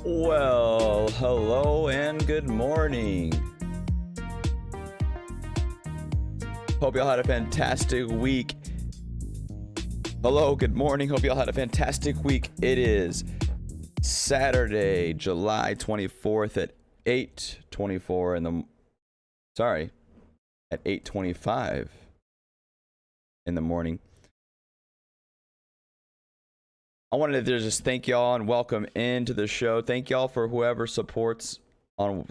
Well, hello and good morning. Hope y'all had a fantastic week. Hello, good morning. Hope y'all had a fantastic week. It is Saturday, July 24th at 8:24 in the at 8:25 in the morning. I wanted to just thank y'all and welcome into the show. Thank y'all for whoever supports on.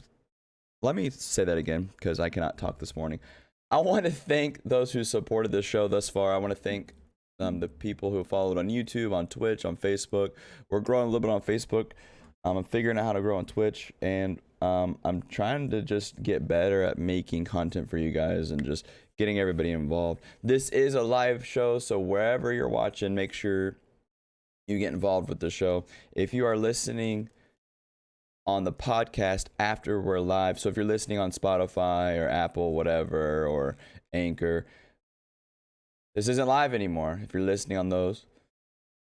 Let me say that again because I cannot talk this morning. I want to thank those who supported the show thus far. I want to thank the people who followed on YouTube, on Twitch, on Facebook. We're growing a little bit on Facebook. I'm figuring out how to grow on Twitch, and I'm trying to just get better at making content for you guys and just getting everybody involved. This is a live show, so wherever you're watching, make sure you get involved with the show. If you are listening on the podcast after we're live, so if you're listening on Spotify or Apple, whatever, or Anchor, this isn't live anymore if you're listening on those.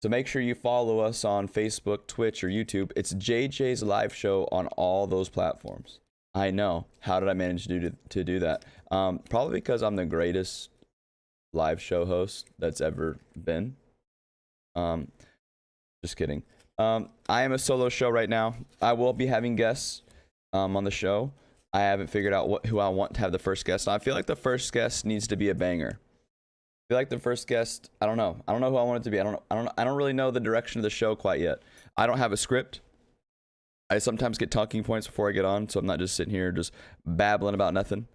So make sure you follow us on Facebook, Twitch, or YouTube. It's JJ's live show on all those platforms. I know. How did I manage to do that? Probably because I'm the greatest live show host that's ever been. Just kidding. I am a solo show right now. I will be having guests on the show. I haven't figured out who I want to have the first guest. I feel like the first guest needs to be a banger. I feel like the first guest, I don't know who I want it to be. I don't really know the direction of the show quite yet. I don't have a script. I sometimes get talking points before I get on, so I'm not just sitting here just babbling about nothing.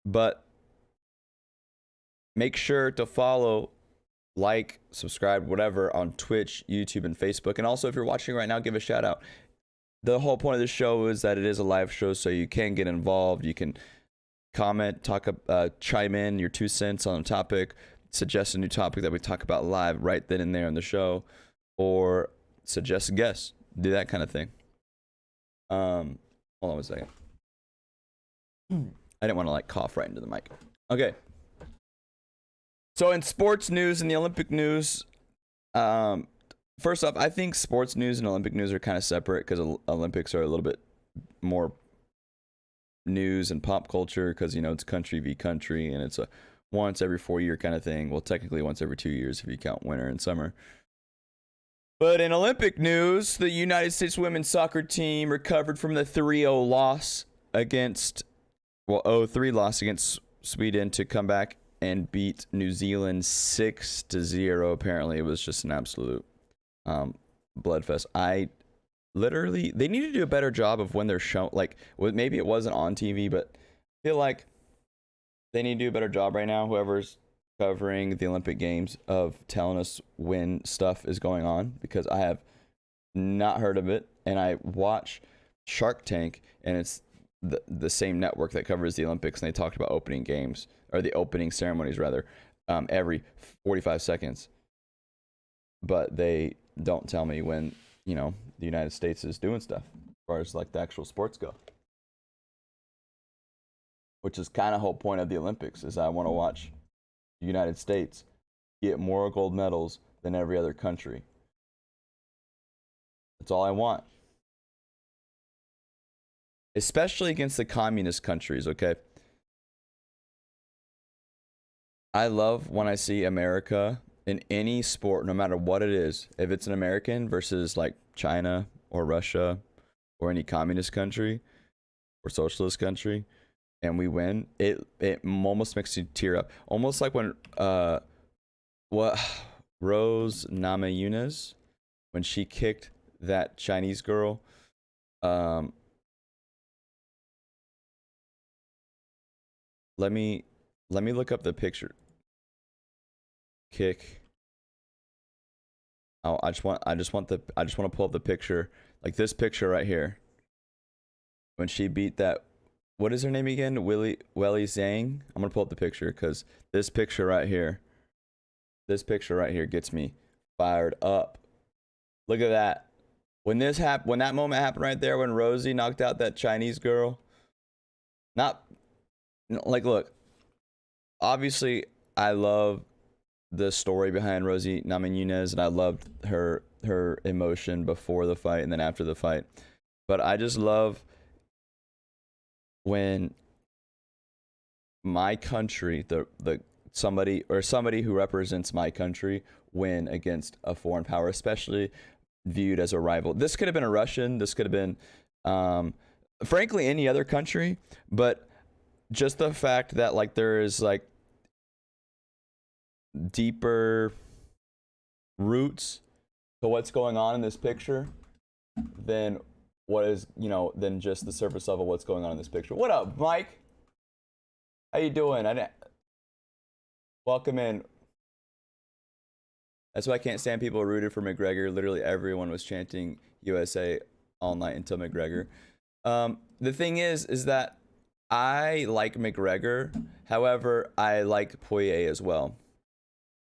But make sure to follow, like, subscribe, whatever, on Twitch, YouTube, and Facebook. And also, if you're watching right now, give a shout out. The whole point of the show is that it is a live show, so you can get involved. You can comment, chime in your 2 cents on a topic, suggest a new topic that we talk about live right then and there on the show, or suggest a guest. Do that kind of thing. Hold on a second. I didn't want to cough right into the mic. Okay. So in sports news and the Olympic news, first off, I think sports news and Olympic news are kind of separate because Olympics are a little bit more news and pop culture because, it's country v country and it's a once every 4-year kind of thing. Well, technically once every 2 years if you count winter and summer. But in Olympic news, the United States women's soccer team recovered from the 3-0 loss against, 0-3 loss against Sweden to come back and beat New Zealand 6-0. Apparently, it was just an absolute bloodfest. They need to do a better job of when they're shown. Maybe it wasn't on TV, but I feel like they need to do a better job right now. Whoever's covering the Olympic Games of telling us when stuff is going on, because I have not heard of it. And I watch Shark Tank, and it's the same network that covers the Olympics, and they talked about opening games, or the opening ceremonies rather, every 45 seconds. But they don't tell me when, the United States is doing stuff far as like the actual sports go. Which is kind of whole point of the Olympics is I want to watch the United States get more gold medals than every other country. That's all I want. Especially against the communist countries, okay? I love when I see America in any sport, no matter what it is. If it's an American versus like China or Russia or any communist country or socialist country, and we win, it almost makes you tear up. Almost like when Rose Namajunas, when she kicked that Chinese girl. Let me look up the picture. Kick. Oh, I just want to pull up the picture, like this picture right here. When she beat that, what is her name again? Weili Zhang. I'm gonna pull up the picture because this picture right here gets me fired up. Look at that. When that moment happened right there, when Rosie knocked out that Chinese girl. Look, obviously I love the story behind Rosie Namajunas, and I loved her emotion before the fight and then after the fight. But I just love when my country, somebody who represents my country win against a foreign power, especially viewed as a rival. This could have been a Russian, this could have been frankly any other country, but just the fact that like there is like deeper roots to what's going on in this picture than what is, than just the surface level what's going on in this picture. What up, Mike? How you doing? Welcome in. That's why I can't stand people rooted for McGregor. Literally everyone was chanting USA all night until McGregor. The thing is that I like McGregor. However, I like Poirier as well.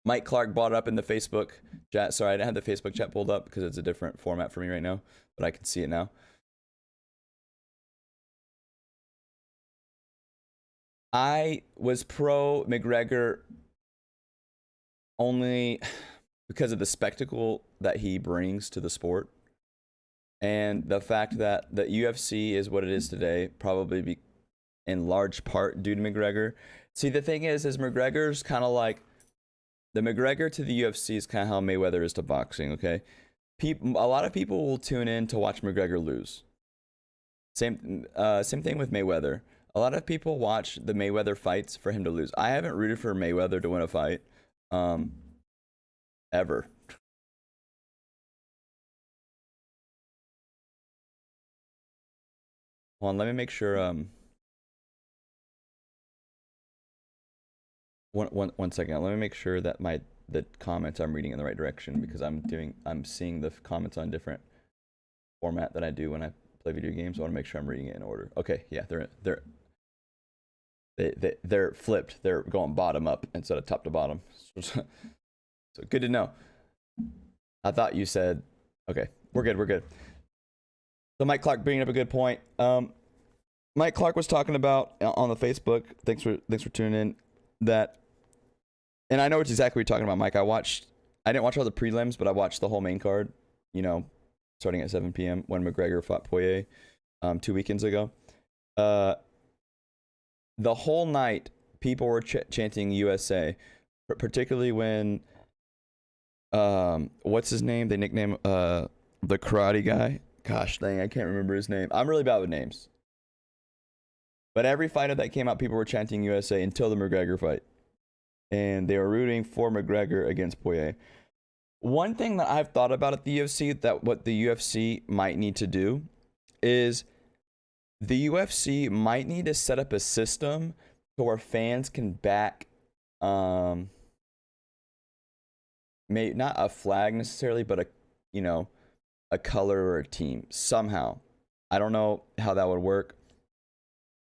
Mike Clark brought it up in the Facebook chat. Sorry, I didn't have the Facebook chat pulled up because it's a different format for me right now, but I can see it now. I was pro McGregor only because of the spectacle that he brings to the sport, and the fact that the UFC is what it is today, probably in large part due to McGregor. See, the thing is McGregor's kind of like, the McGregor to the UFC is kind of how Mayweather is to boxing, okay? A lot of people will tune in to watch McGregor lose. Same thing with Mayweather. A lot of people watch the Mayweather fights for him to lose. I haven't rooted for Mayweather to win a fight, ever. Hold on, let me make sure. One second. Let me make sure that the comments I'm reading in the right direction, because I'm seeing the comments on different format than I do when I play video games. I want to make sure I'm reading it in order. Okay, yeah, they're flipped. They're going bottom up instead of top to bottom. So good to know. I thought you said, okay, we're good. So Mike Clark bringing up a good point. Mike Clark was talking about on the Facebook. Thanks for tuning in. That, and I know it's exactly what you're talking about, Mike. I didn't watch all the prelims, but I watched the whole main card, starting at 7 p.m. when McGregor fought Poirier 2 weekends ago. The whole night, people were chanting USA, particularly when, what's his name? They nickname the karate guy. Gosh dang, I can't remember his name. I'm really bad with names. But every fighter that came out, people were chanting USA until the McGregor fight. And they were rooting for McGregor against Poirier. One thing that I've thought about at the UFC, that what the UFC might need to do, is the UFC might need to set up a system to where fans can back, not a flag necessarily, but a color or a team somehow. I don't know how that would work.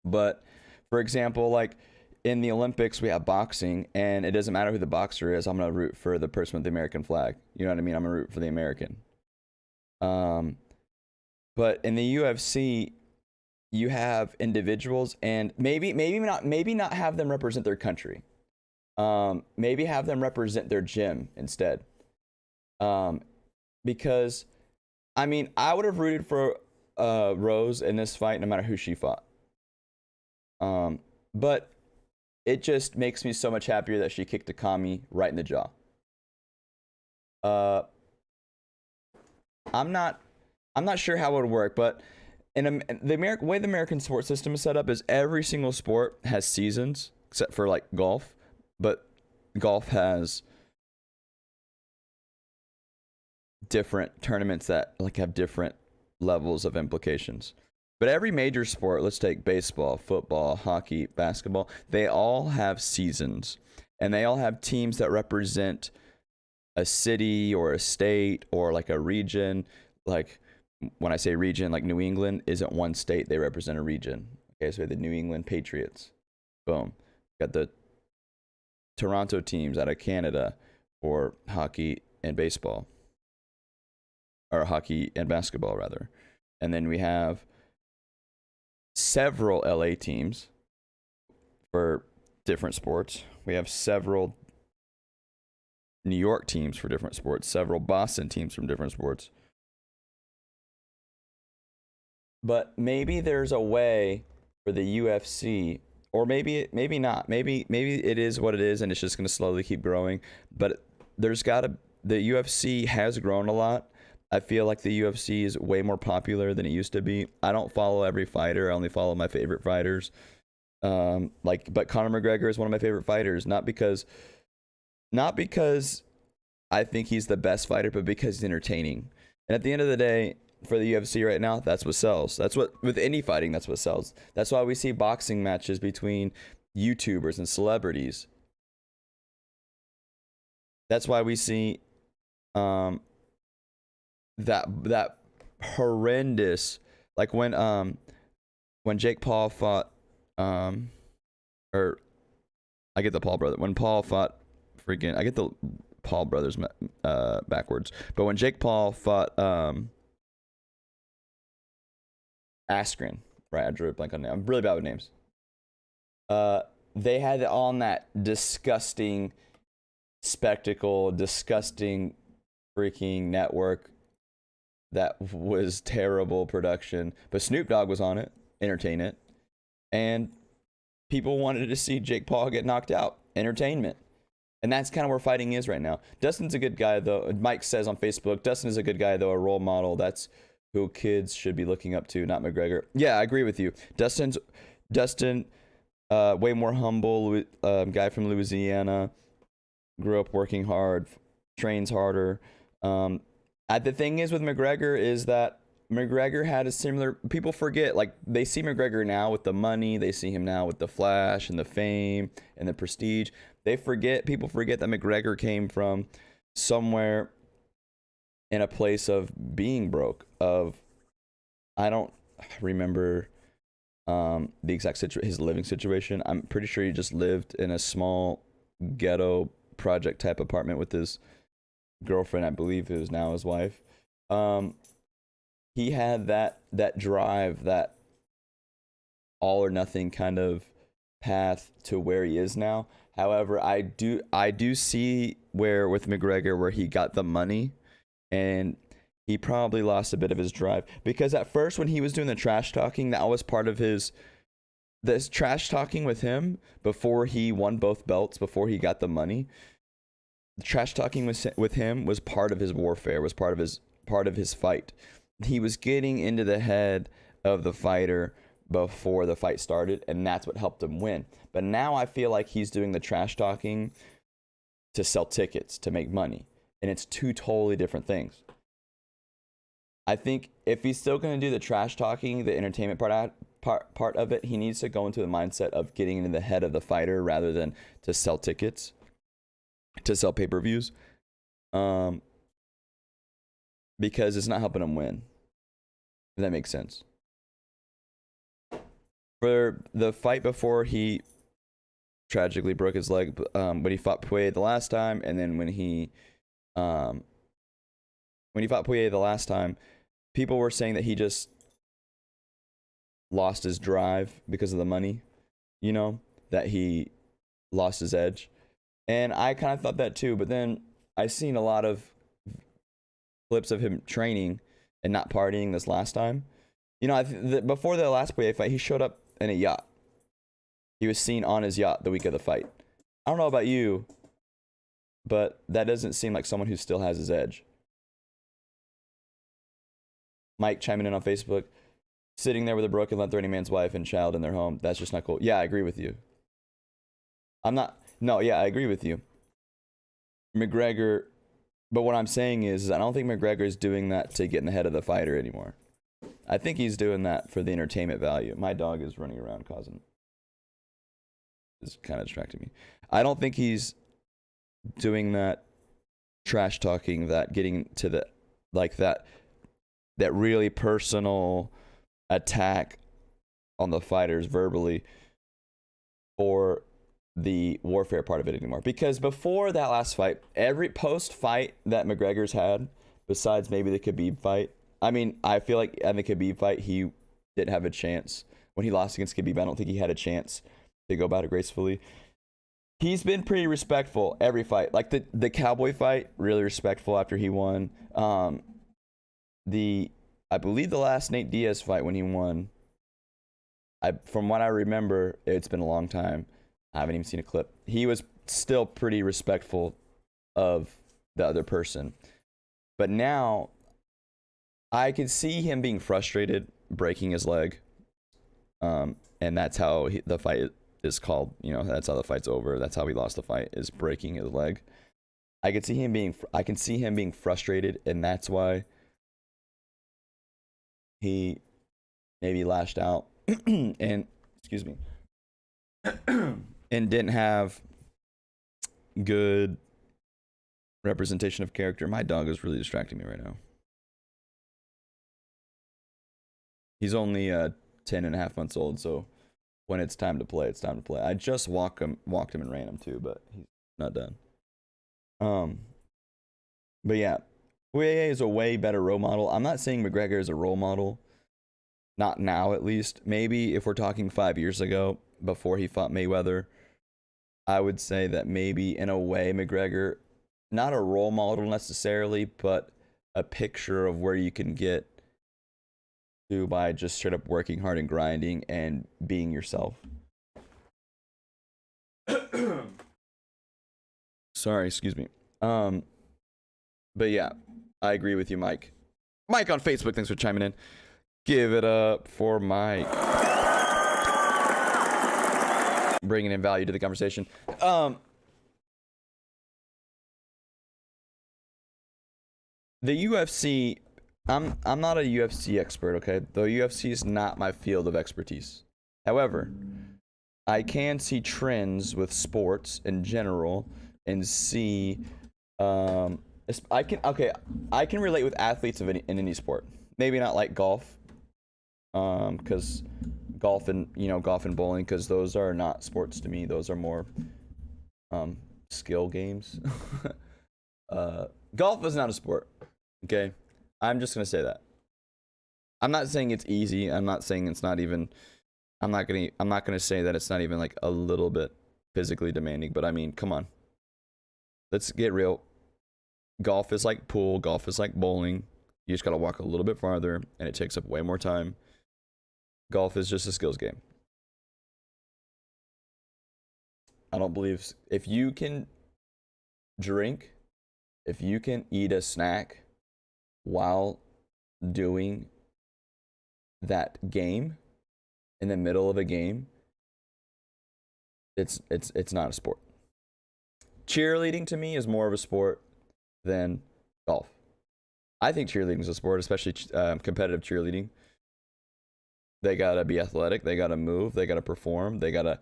But for example, like in the Olympics, we have boxing, and it doesn't matter who the boxer is. I'm going to root for the person with the American flag. You know what I mean? I'm going to root for the American. But in the UFC, you have individuals, and maybe not have them represent their country. Maybe have them represent their gym instead. Because I mean, I would have rooted for Rose in this fight no matter who she fought. But it just makes me so much happier that she kicked Akami right in the jaw. I'm not sure how it would work, but the way the American sports system is set up is every single sport has seasons except for like golf, but golf has different tournaments that like have different levels of implications. But every major sport, let's take baseball, football, hockey, basketball, they all have seasons, and they all have teams that represent a city or a state or like a region. Like when I say region, like New England isn't one state, they represent a region. Okay, so we have the New England Patriots. Boom. Got the Toronto teams out of Canada for hockey and baseball. Or hockey and basketball, rather. And then we have several LA teams for different sports. We have several New York teams for different sports, several Boston teams from different sports. But maybe there's a way for the UFC, or maybe not. Maybe it is what it is, and it's just going to slowly keep growing. But the UFC has grown a lot. I feel like the UFC is way more popular than it used to be. I don't follow every fighter. I only follow my favorite fighters. But Conor McGregor is one of my favorite fighters, not because I think he's the best fighter, but because he's entertaining. And at the end of the day, for the UFC right now, that's what sells. That's what, with any fighting, that's what sells. That's why we see boxing matches between YouTubers and celebrities. That's why we see that horrendous, like when Jake Paul fought or I get the Paul brother, when Paul fought freaking, I get the Paul brothers backwards, but when Jake Paul fought Askren, right? I drew a blank on name. I'm really bad with names. They had it on that disgusting spectacle, disgusting freaking network that was terrible production, but Snoop Dogg was on it, entertain it, and people wanted to see Jake Paul get knocked out, entertainment. And that's kind of where fighting is right now. Dustin's a good guy, though. Mike says on Facebook, Dustin is a good guy, though, a role model. That's who kids should be looking up to, not McGregor. Yeah, I agree with you. Dustin, way more humble, guy from Louisiana, grew up working hard, trains harder. The thing is with McGregor is that McGregor had a similar, people forget, like they see McGregor now with the money, they see him now with the flash and the fame and the prestige. People forget that McGregor came from somewhere in a place of being broke, I don't remember the exact his living situation. I'm pretty sure he just lived in a small ghetto project type apartment with his girlfriend, I believe, who is now his wife. He had that drive, that all or nothing kind of path to where he is now. However, I do see where with McGregor, where he got the money and he probably lost a bit of his drive, because at first when he was doing the trash talking, that was part of this trash talking with him before he won both belts, before he got the money. The trash talking with him was part of his warfare, was part of his fight. He was getting into the head of the fighter before the fight started, and that's what helped him win. But now I feel like he's doing the trash talking to sell tickets, to make money, and it's two totally different things. I think if he's still going to do the trash talking, the entertainment part of it, he needs to go into the mindset of getting into the head of the fighter rather than to sell tickets, to sell pay-per-views, because it's not helping him win, if that makes sense. For the fight before he tragically broke his leg, when he fought Poirier the last time, and then when he fought Poirier the last time, people were saying that he just lost his drive because of the money, you know, that he lost his edge. And I kind of thought that too, but then I seen a lot of clips of him training and not partying this last time. You know, before the last Poirier fight, he showed up in a yacht. He was seen on his yacht the week of the fight. I don't know about you, but that doesn't seem like someone who still has his edge. Mike chiming in on Facebook, sitting there with a broken leg, threatening man's wife and child in their home. That's just not cool. Yeah, I agree with you. I agree with you. McGregor, but what I'm saying is I don't think McGregor is doing that to get in the head of the fighter anymore. I think he's doing that for the entertainment value. My dog is running around is kind of distracting me. I don't think he's doing that trash talking, that getting to the, like that really personal attack on the fighters verbally for the warfare part of it anymore. Because before that last fight, every post fight that McGregor's had, besides maybe the Khabib fight, I mean, I feel like in the Khabib fight, he didn't have a chance. When he lost against Khabib, I don't think he had a chance to go about it gracefully. He's been pretty respectful every fight. Like the Cowboy fight, really respectful after he won. I believe the last Nate Diaz fight when he won, from what I remember, it's been a long time. I haven't even seen a clip. He was still pretty respectful of the other person. But now, I could see him being frustrated, breaking his leg. And that's how the fight is called. You know, that's how the fight's over. That's how he lost the fight, is breaking his leg. I can see him being frustrated, and that's why he maybe lashed out and excuse me and didn't have good representation of character. My dog is really distracting me right now. He's only 10 and a half months old, so when it's time to play, it's time to play. I just walked him and ran him too, but he's not done. But yeah, Poirier is a way better role model. I'm not saying McGregor is a role model. Not now, at least. Maybe if we're talking 5 years ago, before he fought Mayweather, I would say that maybe in a way McGregor, not a role model necessarily, but a picture of where you can get to by just straight up working hard and grinding and being yourself. Sorry, excuse me. But yeah, I agree with you, Mike. Mike on Facebook, thanks for chiming in. Give it up for Mike. Bringing in value to the conversation. The UFC, I'm not a UFC expert, okay? The UFC is not my field of expertise. However, I can see trends with sports in general and see I can relate with athletes in any sport. Maybe not like golf. Because golf and bowling, because those are not sports to me. Those are more skill games. Golf is not a sport. Okay, I'm just gonna say that. I'm not saying it's easy. I'm not saying it's not even. I'm not gonna say that it's not even like a little bit physically demanding. But I mean, come on. Let's get real. Golf is like pool. Golf is like bowling. You just gotta walk a little bit farther, and it takes up way more time. Golf is just a skills game. I don't believe if you can drink, if you can eat a snack while doing that game in the middle of a game, it's not a sport. Cheerleading to me is more of a sport than golf. I think cheerleading is a sport, especially competitive cheerleading. They gotta be athletic. They gotta move. They gotta perform. They gotta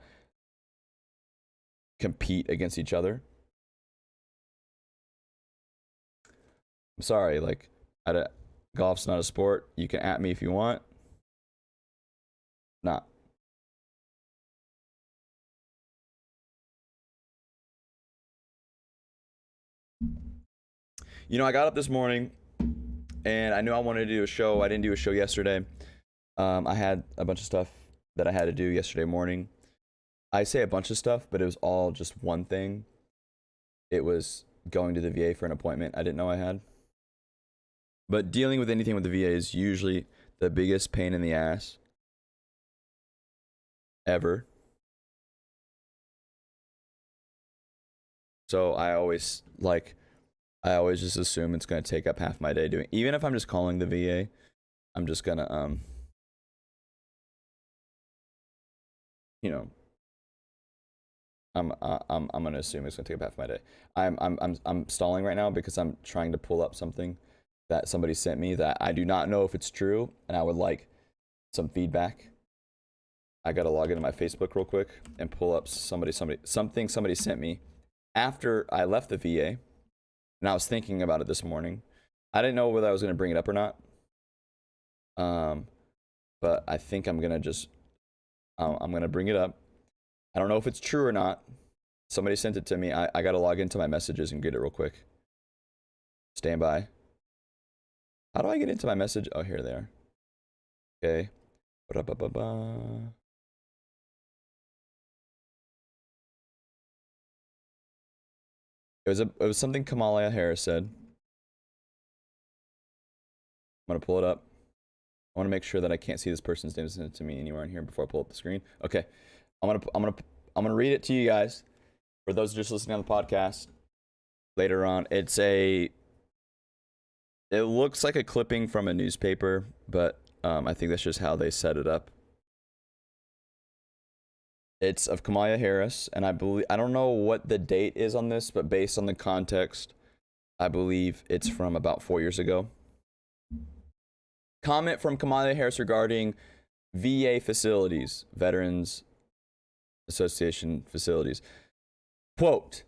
compete against each other. I'm sorry, like, golf's not a sport. You can at me if you want. Not. You know, I got up this morning and I knew I wanted to do a show. I didn't do a show yesterday. I had a bunch of stuff that I had to do yesterday morning. I say a bunch of stuff, but it was all just one thing. It was going to the VA for an appointment I didn't know I had. But dealing with anything with the VA is usually the biggest pain in the ass ever. So I always just assume it's going to take up half my day doing, even if I'm just calling the VA, I'm just going to you know, I'm gonna assume it's gonna take up half my day. I'm stalling right now because I'm trying to pull up something that somebody sent me that I do not know if it's true, and I would like some feedback. I gotta log into my Facebook real quick and pull up something somebody sent me after I left the VA, and I was thinking about it this morning. I didn't know whether I was gonna bring it up or not. But I think I'm gonna just I'm gonna bring it up. I don't know if it's true or not. Somebody sent it to me. I gotta log into my messages and get it real quick. Stand by. How do I get into my message? Oh, here they are. Okay. It was something Kamala Harris said. I'm gonna pull it up. I want to make sure that I can't see this person's name sent it to me anywhere in here before I pull up the screen. Okay. I'm gonna read it to you guys. For those just listening on the podcast later on, it looks like a clipping from a newspaper, but I think that's just how they set it up. It's of Kamala Harris, and I don't know what the date is on this, but based on the context, I believe it's from about 4 years ago. Comment from Kamala Harris regarding VA facilities, Veterans Association facilities. Quote,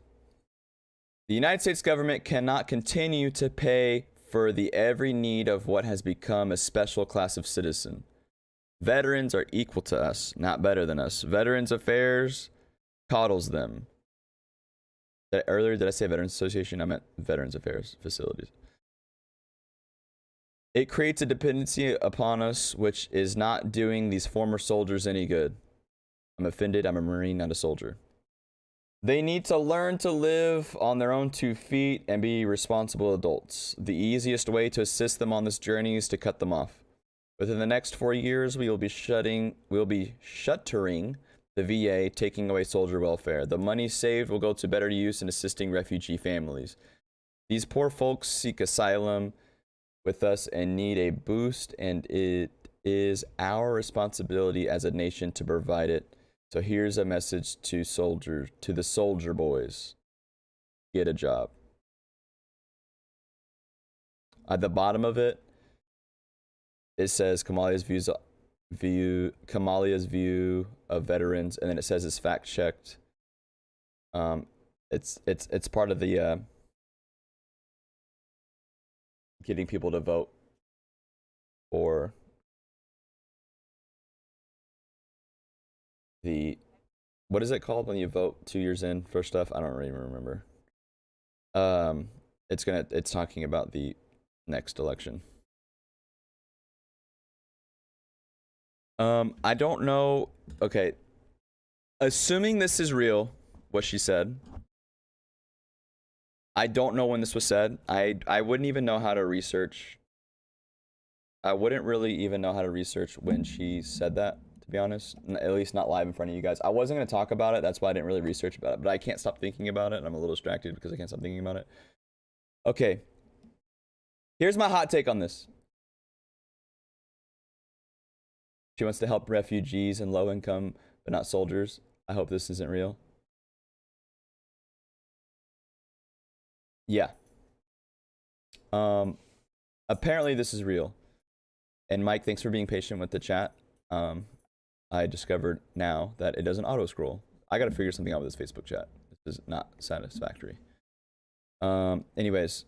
the United States government cannot continue to pay for the every need of what has become a special class of citizen. Veterans are equal to us, not better than us. Veterans Affairs coddles them. Earlier, did I say Veterans Association? I meant Veterans Affairs facilities. It creates a dependency upon us, which is not doing these former soldiers any good. I'm offended. I'm a Marine, not a soldier. They need to learn to live on their own 2 feet and be responsible adults. The easiest way to assist them on this journey is to cut them off. Within the next 4 years, we'll be shuttering the VA, taking away soldier welfare. The money saved will go to better use in assisting refugee families. These poor folks seek asylum with us and need a boost, and it is our responsibility as a nation to provide it. So here's a message to the soldier boys. Get a job. At the bottom of it, it says Kamala's view of veterans, and then it says it's fact checked. It's part of the getting people to vote for the, what is it called when you vote 2 years in for stuff? I don't even remember. It's talking about the next election. I don't know. Okay. Assuming this is real, what she said. I don't know when this was said. I wouldn't even know how to research. I wouldn't really even know how to research when she said that, to be honest. At least not live in front of you guys. I wasn't going to talk about it. That's why I didn't really research about it. But I can't stop thinking about it. And I'm a little distracted because I can't stop thinking about it. Okay. Here's my hot take on this. She wants to help refugees and low income, but not soldiers. I hope this isn't real. Yeah. Apparently this is real. And Mike, thanks for being patient with the chat. I discovered now that it doesn't auto scroll. I gotta figure something out with this Facebook chat. This is not satisfactory. Anyways,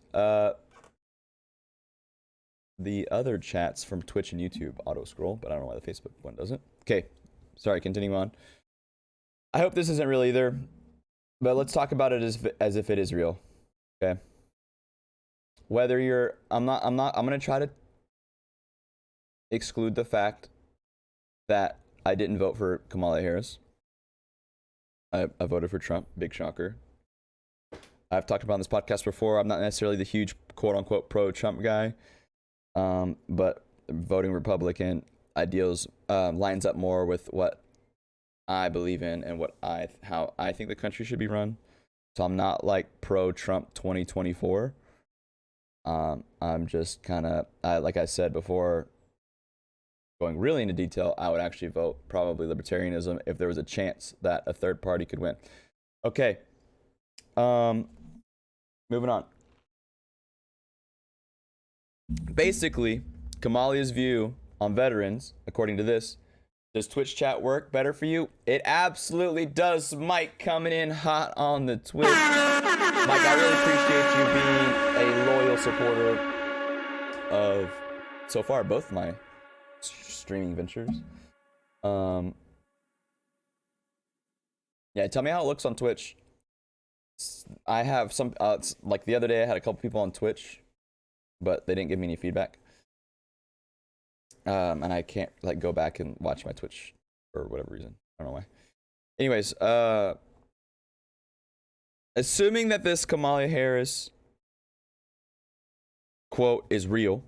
the other chats from Twitch and YouTube auto scroll, but I don't know why the Facebook one doesn't. Okay, sorry, continue on. I hope this isn't real either, but let's talk about it as if it is real. Okay. whether you're, I'm gonna try to exclude the fact that I didn't vote for Kamala Harris. I voted for Trump. Big shocker. I've talked about on this podcast before. I'm not necessarily the huge quote unquote pro Trump guy, but voting Republican ideals lines up more with what I believe in and how I think the country should be run. So I'm not like pro Trump 2024. I'm just kind of, like I said before, going really into detail, I would actually vote probably libertarianism if there was a chance that a third party could win. Okay. Moving on. Basically, Kamala's view on veterans, according to this, does Twitch chat work better for you? It absolutely does. Mike coming in hot on the Twitch. Mike, I really appreciate you being a loyal supporter of, so far, both my streaming ventures. Yeah, tell me how it looks on Twitch. I have some, like the other day I had a couple people on Twitch, but they didn't give me any feedback. And I can't like go back and watch my Twitch for whatever reason. I don't know why. Anyways, assuming that this Kamala Harris quote is real,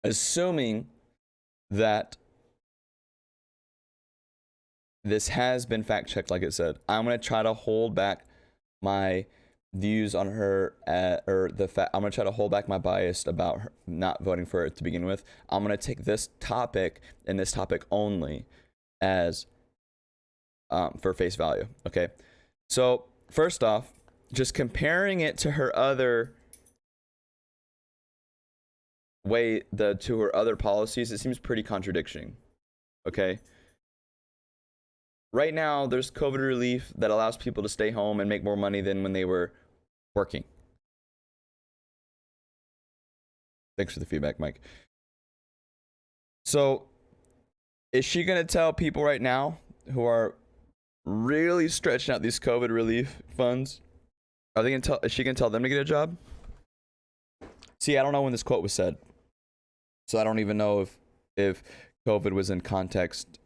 assuming that this has been fact checked, like it said, I'm gonna try to hold back my views on her, or the fact I'm gonna try to hold back my bias about her not voting for it to begin with. I'm gonna take this topic and this topic only as for face value. Okay, so first off, just comparing it to her other to her other policies, it seems pretty contradicting. Okay, right now there's COVID relief that allows people to stay home and make more money than when they were working. Thanks for the feedback, Mike. So is she gonna tell people right now who are really stretching out these COVID relief funds, is she gonna tell them to get a job? See, I don't know when this quote was said, so I don't even know if COVID was in context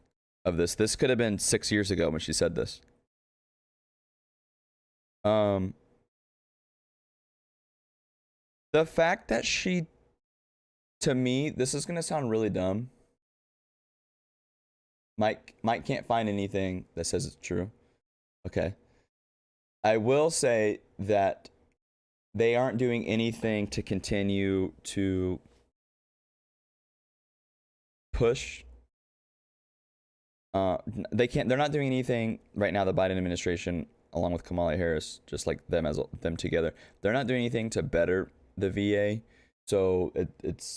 of this. This could have been 6 years ago when she said this. The fact that to me, this is gonna sound really dumb. Mike can't find anything that says it's true. Okay. I will say that they aren't doing anything to continue to push. They're not doing anything right now, the Biden administration, along with Kamala Harris, just like them together, they're not doing anything to better the VA. So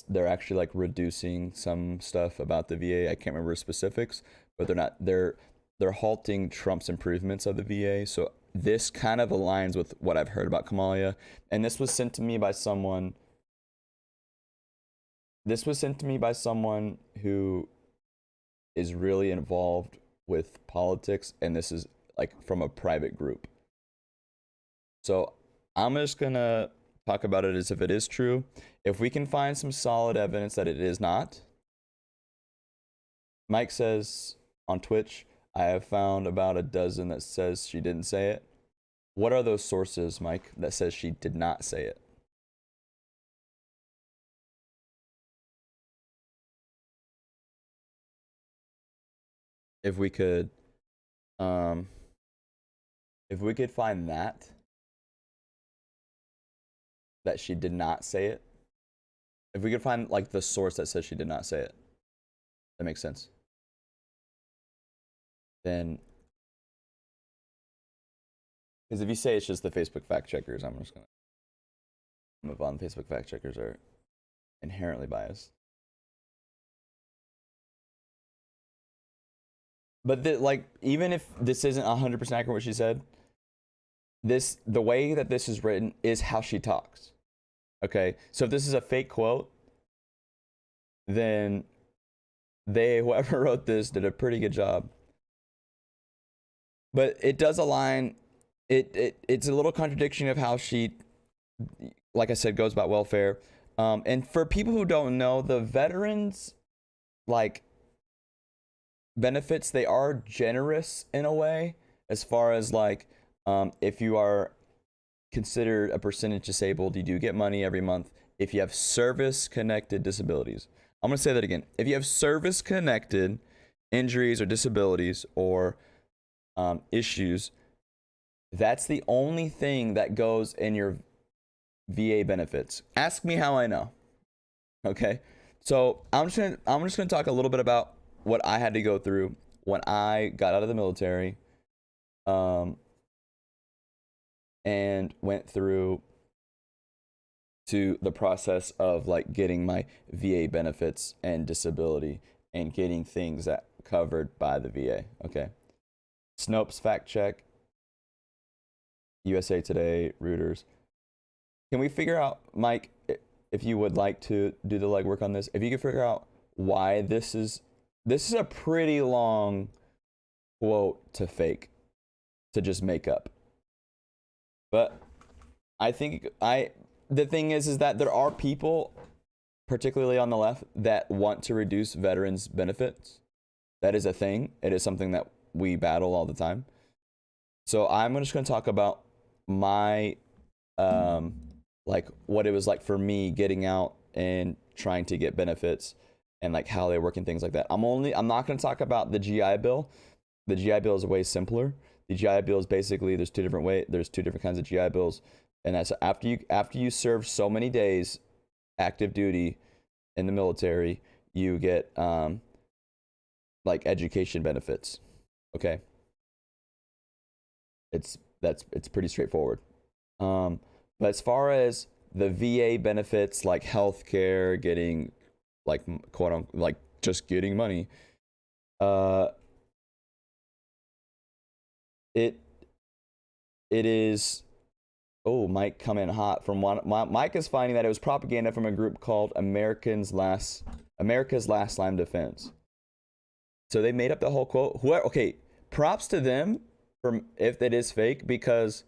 they're actually like reducing some stuff about the VA. I can't remember specifics, but they're halting Trump's improvements of the VA. So this kind of aligns with what I've heard about Kamala. And this was sent to me by someone who is really involved with politics, and this is like from a private group. So I'm just gonna talk about it as if it is true. If we can find some solid evidence that it is not, Mike says on Twitch, I have found about a dozen that says she didn't say it. What are those sources, Mike, that says she did not say it? If we could find that she did not say it. If we could find like the source that says she did not say it, that makes sense. Then, because if you say it's just the Facebook fact checkers, I'm just gonna move on. Facebook fact checkers are inherently biased. But like, even if this isn't 100% accurate what she said, the way that this is written is how she talks. Okay, so if this is a fake quote, then whoever wrote this did a pretty good job. But it does align. It's a little contradiction of how she like I said, goes about welfare. And for people who don't know, the veterans like benefits, they are generous in a way, as far as like if you are considered a percentage disabled, you do get money every month. If you have service connected disabilities, I'm going to say that again. If you have service connected injuries or disabilities or issues, that's the only thing that goes in your VA benefits. Ask me how I know. Okay, so I'm just gonna talk a little bit about what I had to go through when I got out of the military, and went through to the process of like getting my VA benefits and disability and getting things that covered by the VA. Okay, Snopes fact check, USA Today, Reuters. Can we figure out, Mike, if you would like to do the legwork on this, if you could figure out why this is a pretty long quote to fake, to just make up. But I think the thing is that there are people, particularly on the left, that want to reduce veterans' benefits. That is a thing. It is something that we battle all the time. So I'm just going to talk about my like what it was like for me getting out and trying to get benefits and like how they work and things like that. I'm not going to talk about the GI Bill. The GI Bill is way simpler. The GI Bill is basically there's two different kinds of GI Bills, and that's after you serve so many days active duty in the military, you get like education benefits. Okay, it's pretty straightforward. But as far as the VA benefits, like healthcare, getting like quote unquote, like just getting money, it is. Oh, Mike come in hot from one. Mike is finding that it was propaganda from a group called America's Last Line of Defense. So they made up the whole quote. Okay, props to them from if it is fake, because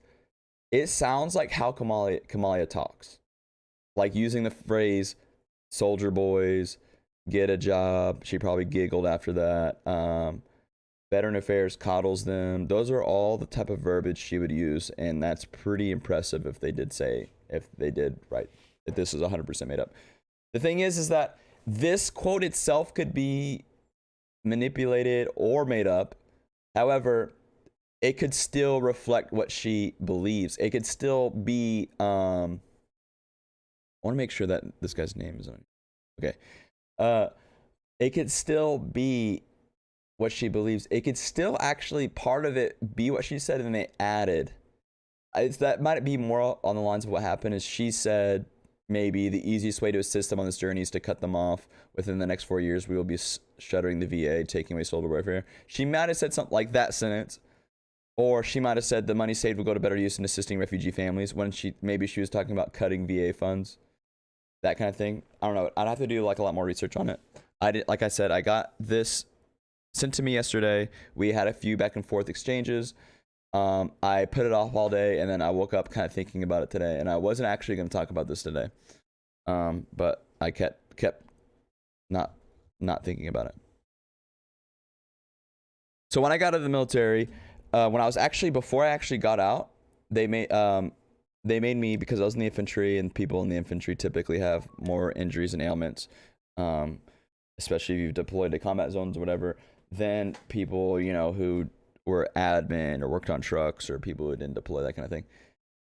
it sounds like how Kamalia talks, like using the phrase "soldier boys, get a job." She probably giggled after that. Veteran Affairs coddles them. Those are all the type of verbiage she would use, and that's pretty impressive if they did right. If this is 100% made up. The thing is that this quote itself could be manipulated or made up. However, it could still reflect what she believes. It could still be I want to make sure that this guy's name is on. Okay. It could still be what she believes. It could still actually part of it be what she said, and they added. That might be more on the lines of what happened is she said maybe the easiest way to assist them on this journey is to cut them off. Within the next 4 years, we will be shuttering the VA, taking away soldier welfare. She might have said something like that sentence. Or she might have said the money saved will go to better use in assisting refugee families, when maybe she was talking about cutting VA funds, that kind of thing. I don't know. I'd have to do like a lot more research on it. Like I said, I got this sent to me yesterday. We had a few back and forth exchanges. I put it off all day, and then I woke up kind of thinking about it today, and I wasn't actually going to talk about this today. But I kept not thinking about it. So when I got out of the military, before I actually got out, they made me, because I was in the infantry, and people in the infantry typically have more injuries and ailments, especially if you've deployed to combat zones or whatever, than people, who were admin or worked on trucks, or people who didn't deploy, that kind of thing.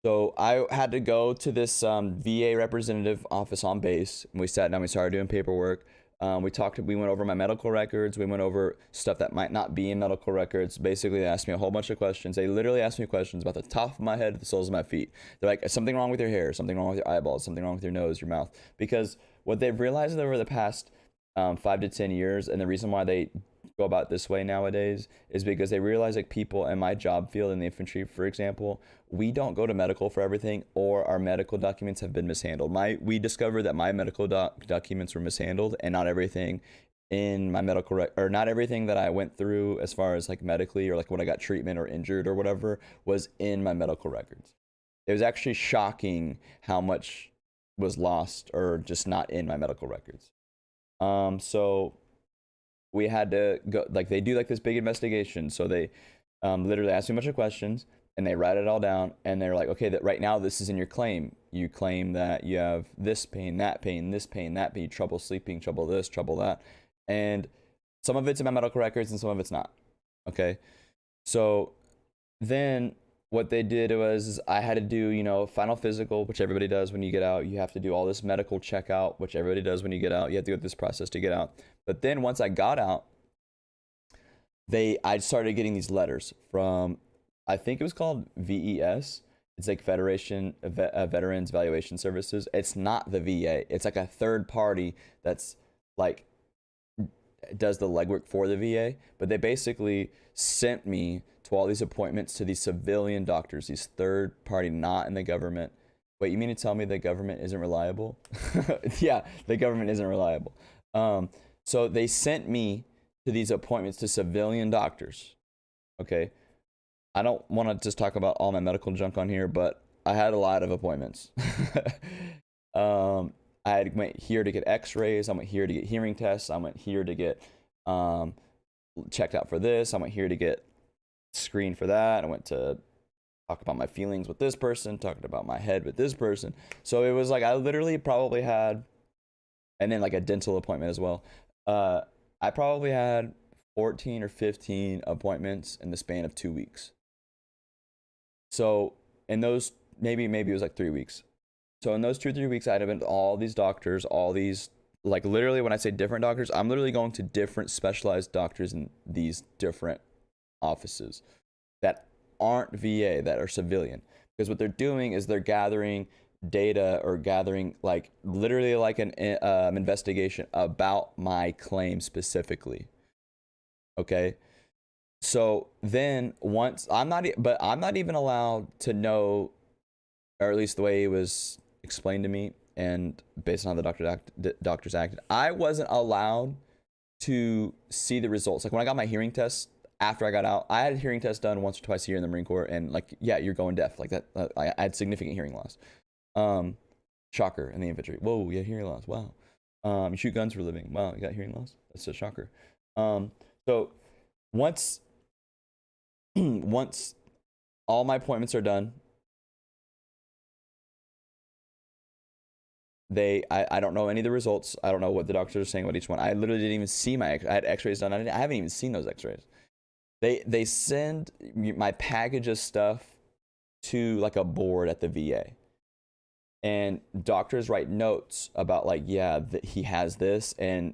So I had to go to this VA representative office on base, and we sat down, we started doing paperwork. We went over my medical records. We went over stuff that might not be in medical records. Basically, they asked me a whole bunch of questions. They literally asked me questions about the top of my head to the soles of my feet. They're like, something wrong with your hair, something wrong with your eyeballs, something wrong with your nose, your mouth. Because what they've realized over the past 5 to 10 years, and the reason why they go about this way nowadays, is because they realize, like, people in my job field in the infantry, for example, we don't go to medical for everything, or our medical documents have been mishandled. We discovered that my medical documents were mishandled, and not everything in my medical or not everything that I went through as far as like medically, or like when I got treatment or injured or whatever, was in my medical records. It was actually shocking how much was lost or just not in my medical records. So we had to go, like, they do like this big investigation. So they literally ask me a bunch of questions and they write it all down, and they're like, okay, that right now this is in your claim. You claim that you have this pain, that pain, this pain, that pain, trouble sleeping, trouble this, trouble that. And some of it's in my medical records and some of it's not. Okay. So then what they did was I had to do, you know, final physical, which everybody does when you get out. You have to do all this medical checkout, which everybody does when you get out. You have to go through this process to get out. But then once I got out, I started getting these letters from, I think it was called VES. It's like Federation of Veterans Evaluation Services. It's not the VA. It's like a third party that's like does the legwork for the VA. But they basically sent me to all these appointments to these civilian doctors, these third party, not in the government. Wait, you mean to tell me the government isn't reliable? Yeah, the government isn't reliable. So they sent me to these appointments to civilian doctors. Okay. I don't want to just talk about all my medical junk on here, but I had a lot of appointments. I went here to get x-rays. I went here to get hearing tests. I went here to get checked out for this. I went here to get screened for that. I went to talk about my feelings with this person, talking about my head with this person. So it was like I literally probably had, and then like a dental appointment as well. I probably had 14 or 15 appointments in the span of 2 weeks. So in those, maybe it was like 3 weeks. So in those 2 or 3 weeks, I'd have been to all these doctors, all these, like literally when I say different doctors, I'm literally going to different specialized doctors in these different offices that aren't VA, that are civilian. Because what they're doing is they're gathering data or gathering like literally like an investigation about my claim specifically. Okay. So then once I'm not even allowed to know, or at least the way it was explained to me and based on how the doctors acted, I wasn't allowed to see the results. Like when I got my hearing test after I got out, I had a hearing test done once or twice a year in the Marine Corps, and like, yeah, you're going deaf like that. I had significant hearing loss. Shocker in the infantry. Whoa, yeah, hearing loss. Wow. You shoot guns for a living. Wow, you got hearing loss. That's a shocker. So once all my appointments are done, I don't know any of the results. I don't know what the doctors are saying about each one. I literally didn't even see I had x-rays done. I haven't even seen those x-rays. They send my package of stuff to like a board at the VA. And doctors write notes about like, yeah, he has this, and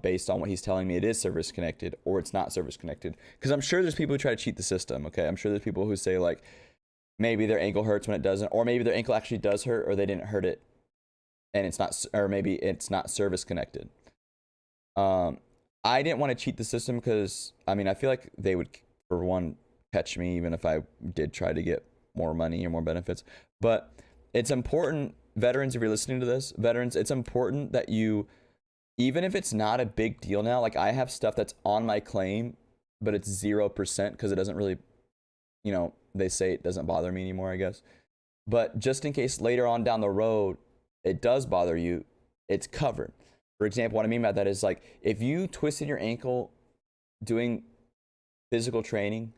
based on what he's telling me, it is service connected or it's not service connected. Because I'm sure there's people who try to cheat the system. Okay, I'm sure there's people who say like maybe their ankle hurts when it doesn't, or maybe their ankle actually does hurt, or they didn't hurt it and it's not, or maybe it's not service connected. I didn't want to cheat the system because I mean I feel like they would, for one, catch me even if I did try to get more money or more benefits. But it's important, veterans, if you're listening to this, veterans, it's important that you, even if it's not a big deal now, like I have stuff that's on my claim, but it's 0% because it doesn't really, you know, they say it doesn't bother me anymore, I guess. But just in case later on down the road, it does bother you, it's covered. For example, what I mean by that is like, if you twisted your ankle doing physical training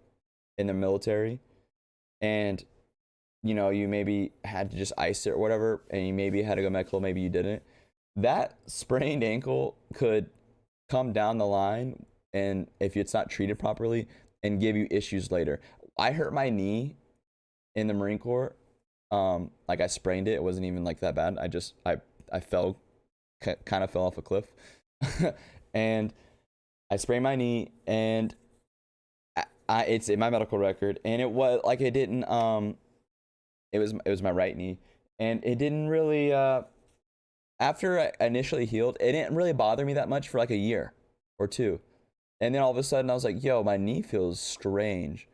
in the military and you know, you maybe had to just ice it or whatever, and you maybe had to go medical, maybe you didn't. That sprained ankle could come down the line, and if it's not treated properly, and give you issues later. I hurt my knee in the Marine Corps. Like I sprained it. It wasn't even like that bad. I fell, kind of fell off a cliff, and I sprained my knee, and it's in my medical record, and it was like it didn't. It was my right knee, and it didn't really, after I initially healed, it didn't really bother me that much for like a year or two. And then all of a sudden I was like, yo, my knee feels strange.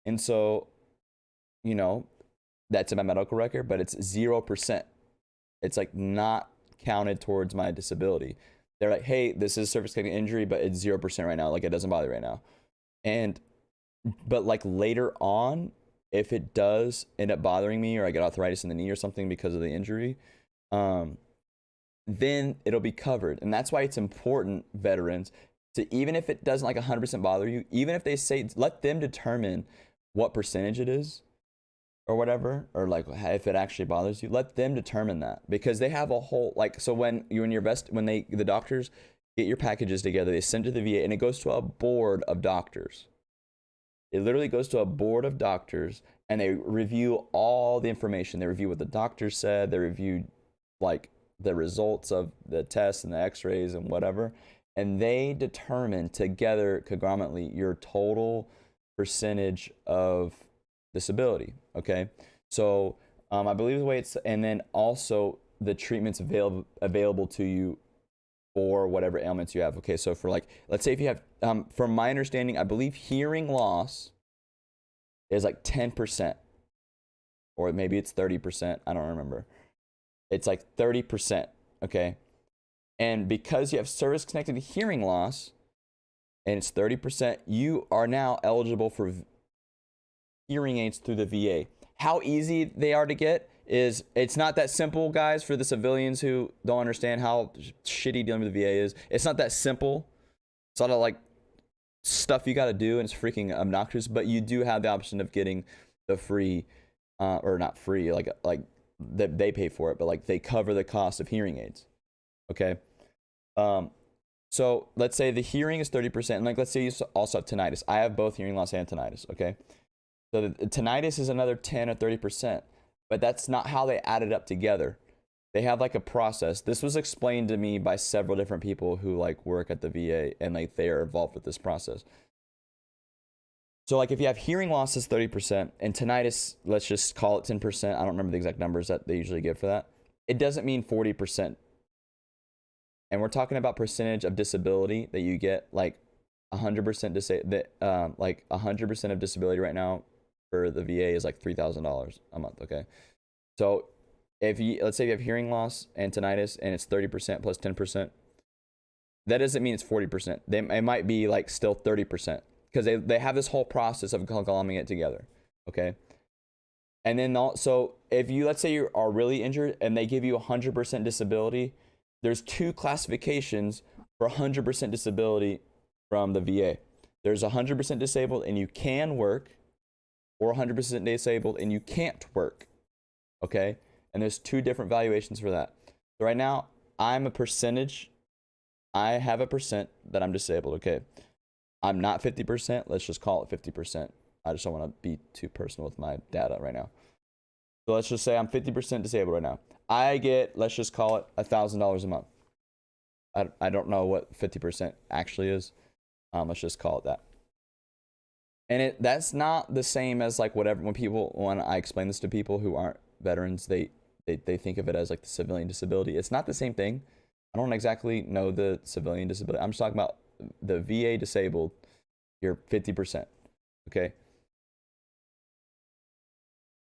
And so, you know, that's in my medical record, but it's 0%. It's like not counted towards my disability. They're like, hey, this is service connected injury, but it's 0% right now. Like it doesn't bother right now. But like later on, if it does end up bothering me or I get arthritis in the knee or something because of the injury, then it'll be covered. And that's why it's important, veterans, to, even if it doesn't like 100% bother you, even if they say, let them determine what percentage it is or whatever, or like if it actually bothers you, let them determine that, because they have a whole, like, so when you're in your vest, when the doctors get your packages together, they send it to the VA and it goes to a board of doctors. It literally goes to a board of doctors and they review all the information. They review what the doctor said. They review like the results of the tests and the x-rays and whatever. And they determine together conglomerately your total percentage of disability. Okay. So I believe the way it's, and then also the treatments available to you for whatever ailments you have. Okay, so for like, let's say if you have, from my understanding, I believe hearing loss is like 10%, or maybe it's 30%. I don't remember. It's like 30%. Okay, and because you have service-connected hearing loss, and it's 30%, you are now eligible for hearing aids through the VA. How easy they are to get is, it's not that simple, guys, for the civilians who don't understand how shitty dealing with the VA is. It's not that simple. It's a lot of like stuff you got to do, and it's freaking obnoxious, but you do have the option of getting the free, or not free, like they pay for it, but like they cover the cost of hearing aids. Okay. So let's say the hearing is 30%, and like, let's say you also have tinnitus. I have both hearing loss and tinnitus. Okay. So the tinnitus is another 10 or 30%. But that's not how they add it up together. They have like a process. This was explained to me by several different people who like work at the VA, and like they are involved with this process. So like if you have hearing loss is 30% and tinnitus, let's just call it 10%. I don't remember the exact numbers that they usually give for that. It doesn't mean 40%. And we're talking about percentage of disability that you get, like 100% like 100% of disability right now for the VA is like $3,000 a month. Okay. So if you, let's say you have hearing loss and tinnitus and it's 30% plus 10%, that doesn't mean it's 40%. It might be like still 30%, because they have this whole process of conglomerating it together. Okay. And then also, if you, let's say you are really injured and they give you 100% disability, there's two classifications for 100% disability from the VA. There's 100% disabled and you can work, or 100% disabled and you can't work. Okay. And there's two different valuations for that. So right now, I'm a percentage. I have a percent that I'm disabled. Okay. I'm not 50%. Let's just call it 50%. I just don't want to be too personal with my data right now. So let's just say I'm 50% disabled right now. I get, let's just call it $1,000 a month. I don't know what 50% actually is. Let's just call it that. And that's not the same as like whatever, when I explain this to people who aren't veterans, they think of it as like the civilian disability. It's not the same thing. I don't exactly know the civilian disability. I'm just talking about the VA disabled. You're 50%. Okay.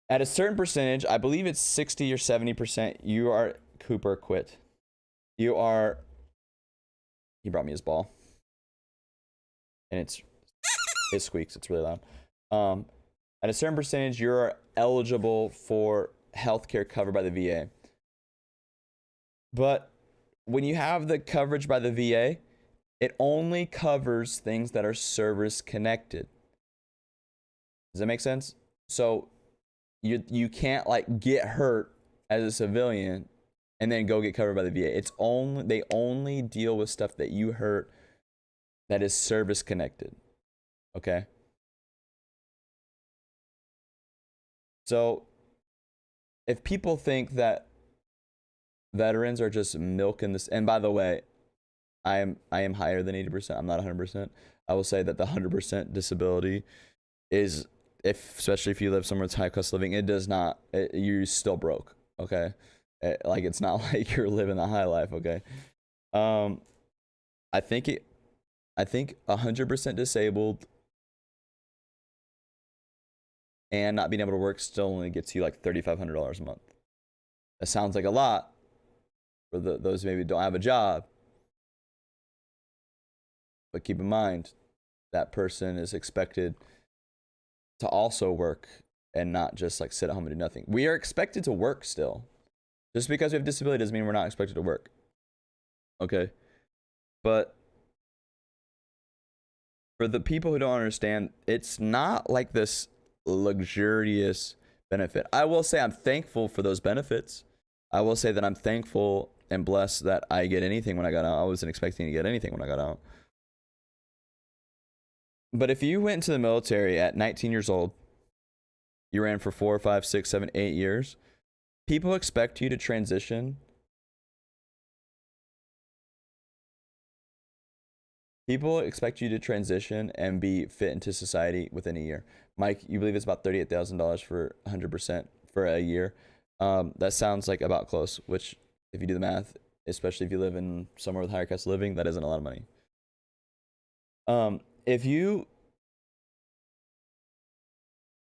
At a certain percentage, I believe it's 60 or 70%, you are, Cooper quit. You are, he brought me his ball. And it squeaks, it's really loud. At a certain percentage, you're eligible for healthcare covered by the VA. But when you have the coverage by the VA, it only covers things that are service connected. Does that make sense? So you can't like get hurt as a civilian and then go get covered by the VA. They only deal with stuff that you hurt that is service connected. Okay. So if people think that veterans are just milking this, and by the way, I am higher than 80%. I'm not 100%. I will say that the 100% disability is, especially if you live somewhere with high cost of living, it does not, you're still broke. Okay. Like it's not like you're living the high life. Okay. I think 100% disabled and not being able to work still only gets you like $3,500 a month. That sounds like a lot for those who maybe don't have a job. But keep in mind, that person is expected to also work and not just like sit at home and do nothing. We are expected to work still. Just because we have disability doesn't mean we're not expected to work. Okay? But for the people who don't understand, it's not like this luxurious benefit. I will say I'm thankful for those benefits. I will say that I'm thankful and blessed that I get anything when I got out. I wasn't expecting to get anything when I got out. But if you went into the military at 19 years old, you ran for 4, 5, 6, 7, 8 years, people expect you to transition. People expect you to transition and be fit into society within a year. Mike, you believe it's about $38,000 for 100% for a year. That sounds like about close, which if you do the math, especially if you live in somewhere with higher cost of living, that isn't a lot of money. If you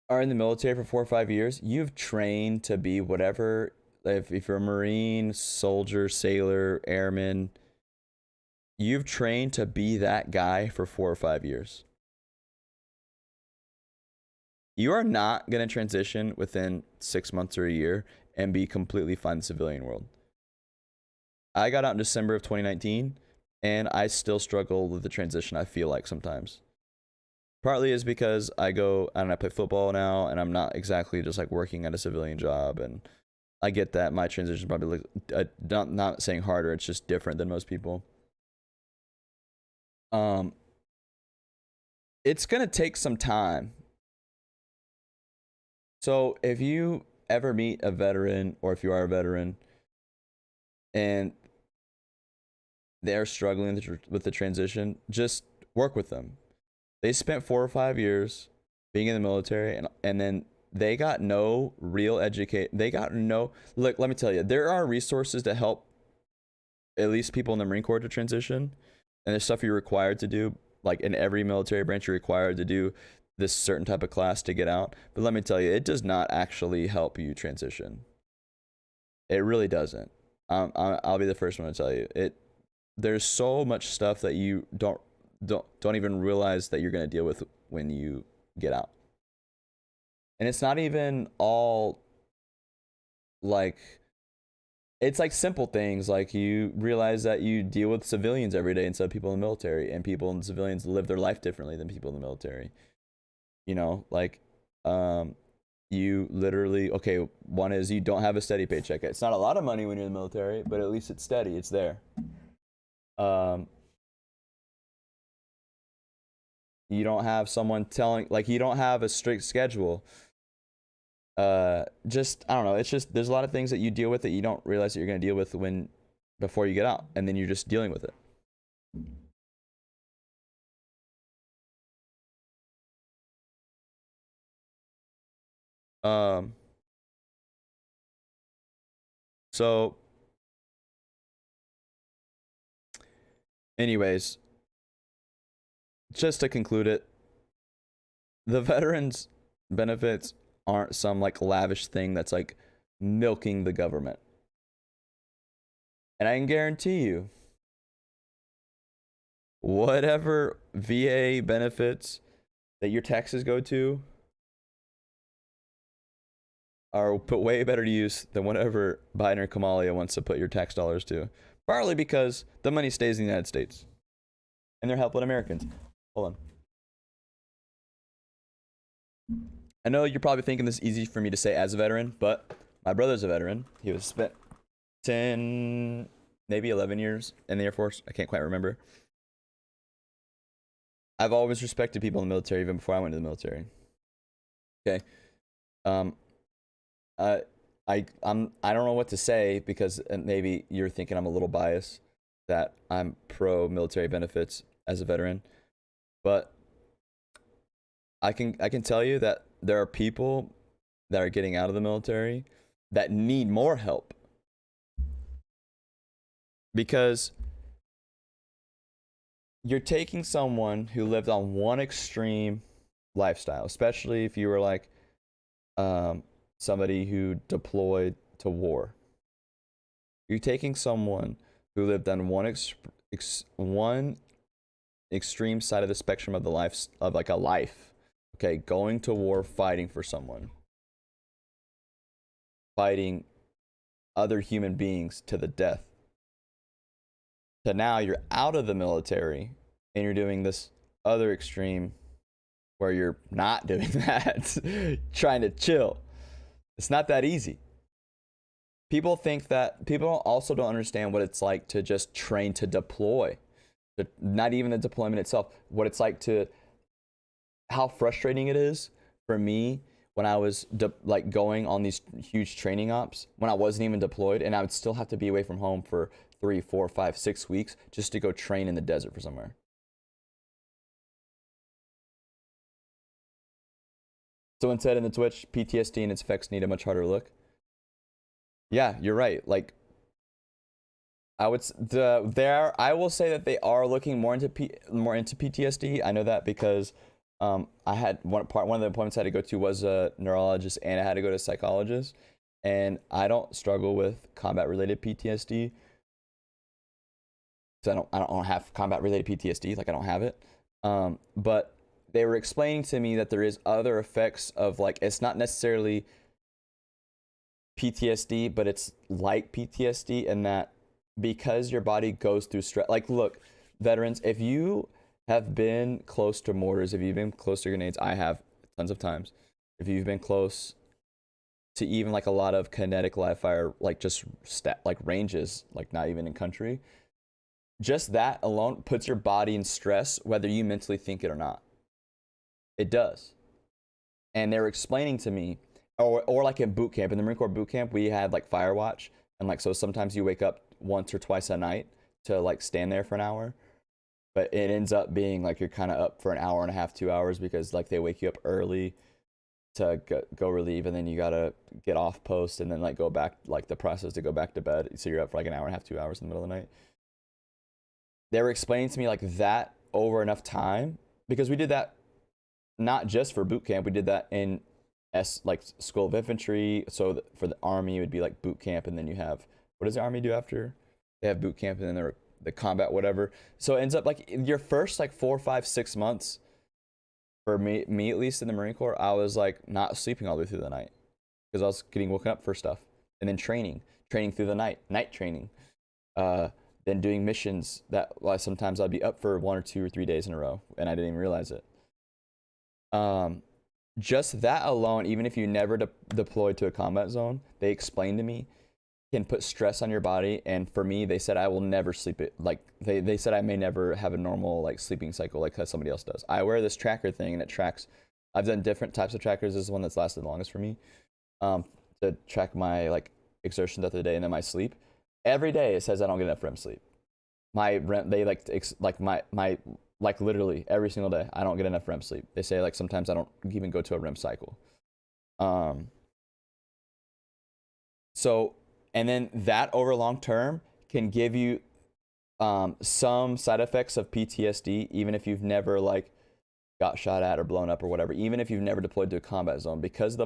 are in the military for 4 or 5 years, you've trained to be whatever. If you're a Marine, soldier, sailor, airman, you've trained to be that guy for 4 or 5 years. You are not going to transition within 6 months or a year and be completely fine in the civilian world. I got out in December of 2019, and I still struggle with the transition, I feel like, sometimes. Partly is because I go and I play football now, and I'm not exactly just like working at a civilian job, and I get that my transition is probably not saying harder, it's just different than most people. It's gonna take some time. So if you ever meet a veteran, or if you are a veteran, and they're struggling with the transition, just work with them. They spent 4 or 5 years being in the military, and then they got no real look, let me tell you, there are resources to help at least people in the Marine Corps to transition, and there's stuff you're required to do, like in every military branch you're required to do this certain type of class to get out. But let me tell you, it does not actually help you transition. It really doesn't. I'll be the first one to tell you it. There's so much stuff that you don't even realize that you're going to deal with when you get out. And it's not even all like, it's like simple things, like you realize that you deal with civilians every day instead of people in the military, and people and civilians live their life differently than people in the military. You know, like you literally, okay, one is you don't have a steady paycheck. It's not a lot of money when you're in the military, but at least it's steady, it's there. You don't have someone telling, like, you don't have a strict schedule. Just, I don't know, it's just, there's a lot of things that you deal with that you don't realize that you're going to deal with before you get out, and then you're just dealing with it. So anyways, just to conclude it, the veterans benefits aren't some like lavish thing that's like milking the government. And I can guarantee you, whatever VA benefits that your taxes go to are put way better to use than whatever Biden or Kamala wants to put your tax dollars to. Partly because the money stays in the United States and they're helping Americans. Hold on. I know you're probably thinking this is easy for me to say as a veteran, but my brother's a veteran. He was spent 10, maybe 11 years in the Air Force. I can't quite remember. I've always respected people in the military even before I went to the military. Okay. I don't know what to say, because maybe you're thinking I'm a little biased that I'm pro military benefits as a veteran, but I can tell you that there are people that are getting out of the military that need more help, because you're taking someone who lived on one extreme lifestyle, especially if you were like somebody who deployed to war. You're taking someone who lived on one extreme side of the spectrum of the life, of like a life, okay, going to war, fighting for someone, fighting other human beings to the death, to now you're out of the military and you're doing this other extreme where you're not doing that, trying to chill. It's not that easy. People also don't understand what it's like to just train to deploy. Not even the deployment itself, what it's like to, how frustrating it is for me when I was like going on these huge training ops when I wasn't even deployed, and I would still have to be away from home for 3, 4, 5, 6 weeks just to go train in the desert for somewhere. Someone said in the Twitch, PTSD and its effects need a much harder look. Yeah, you're right. Like, I will say that they are looking more into PTSD. I know that because I had one of the appointments I had to go to was a neurologist, and I had to go to a psychologist. And I don't struggle with combat related PTSD. So I don't have combat related PTSD. Like, I don't have it. But they were explaining to me that there is other effects of, like, it's not necessarily PTSD, but it's like PTSD in that because your body goes through stress. Like, look, veterans, if you have been close to mortars, if you've been close to grenades, I have tons of times. If you've been close to even like a lot of kinetic live fire, like just like ranges, like not even in country, just that alone puts your body in stress, whether you mentally think it or not. It does. And they were explaining to me, or like in boot camp, in the Marine Corps boot camp, we had like fire watch. And like, so sometimes you wake up once or twice a night to like stand there for an hour. But it ends up being like you're kind of up for an hour and a half, 2 hours, because like they wake you up early to go relieve, and then you gotta get off post and then like go back, like the process to go back to bed. So you're up for like an hour and a half, 2 hours in the middle of the night. They were explaining to me like that over enough time, because we did that not just for boot camp, we did that in like School of Infantry. So for the Army, it would be like boot camp, and then you have, what does the Army do after? They have boot camp, and then the combat, whatever. So it ends up like your first like 4, 5, 6 months, for me at least in the Marine Corps, I was like not sleeping all the way through the night because I was getting woken up for stuff, and then training through the night training, then doing missions that sometimes I'd be up for 1 or 2 or 3 days in a row, and I didn't even realize it. Just that alone, even if you never deployed to a combat zone, they explained to me, can put stress on your body. And for me, they said I will never sleep it. Like they said I may never have a normal like sleeping cycle like somebody else does. I wear this tracker thing, and it tracks. I've done different types of trackers. This is the one that's lasted the longest for me, to track my like exertions of the day and then my sleep. Every day it says I don't get enough REM sleep. Like literally every single day I don't get enough REM sleep. They say like sometimes I don't even go to a REM cycle. So, and then that over long term can give you some side effects of PTSD, even if you've never like got shot at or blown up or whatever, even if you've never deployed to a combat zone, because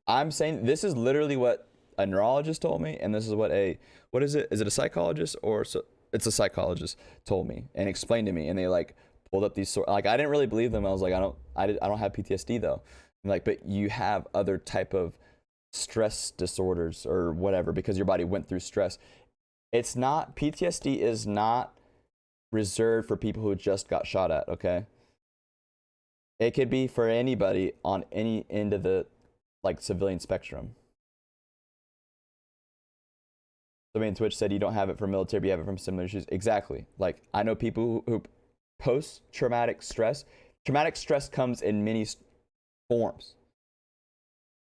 I'm saying this is literally what a neurologist told me, and this is what is it a psychologist or so? It's a psychologist told me and explained to me, and they like pulled up these like I didn't really believe them. I was like, I don't have PTSD though. I'm like, but you have other type of stress disorders or whatever because your body went through stress. It's not, PTSD is not reserved for people who just got shot at, okay? It could be for anybody on any end of the like civilian spectrum. Somebody in Twitch said you don't have it from military, but you have it from similar issues. Exactly. Like, I know people who post-traumatic stress. Traumatic stress comes in many forms.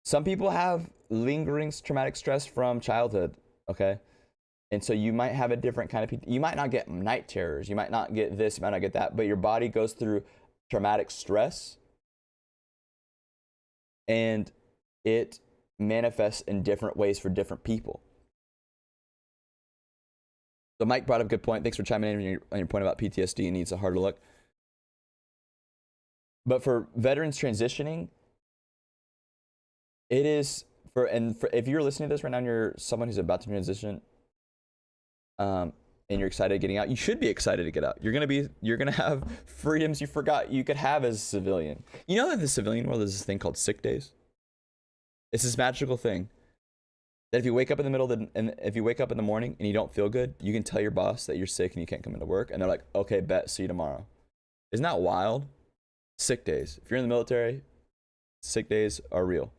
Some people have lingering traumatic stress from childhood, okay? And so you might have a different kind of, you might not get night terrors, you might not get this, you might not get that, but your body goes through traumatic stress and it manifests in different ways for different people. So Mike brought up a good point. Thanks for chiming in on your point about PTSD needs a harder look. But for veterans transitioning, it is if you're listening to this right now and you're someone who's about to transition, and you're excited getting out, you should be excited to get out. You're gonna have freedoms you forgot you could have as a civilian. You know that in the civilian world there's this thing called sick days. It's this magical thing that if you wake up in the middle of the, and if you wake up in the morning and you don't feel good, you can tell your boss that you're sick and you can't come into work, and they're like, okay, bet, see you tomorrow. Isn't that wild? Sick days. If you're in the military, sick days are real.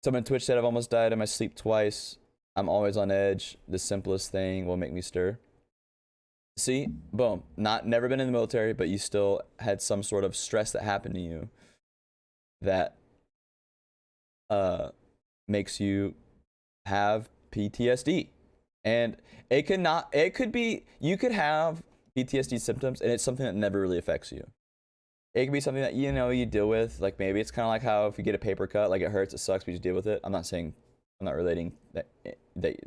Someone on Twitch said I've almost died in my sleep twice. I'm always on edge. The simplest thing will make me stir. See, boom. Never been in the military, but you still had some sort of stress that happened to you that makes you have PTSD. And it could be, you could have PTSD symptoms and it's something that never really affects you. It could be something that, you deal with. Like maybe it's kind of like how if you get a paper cut, like it hurts, it sucks, but you just deal with it. I'm not relating that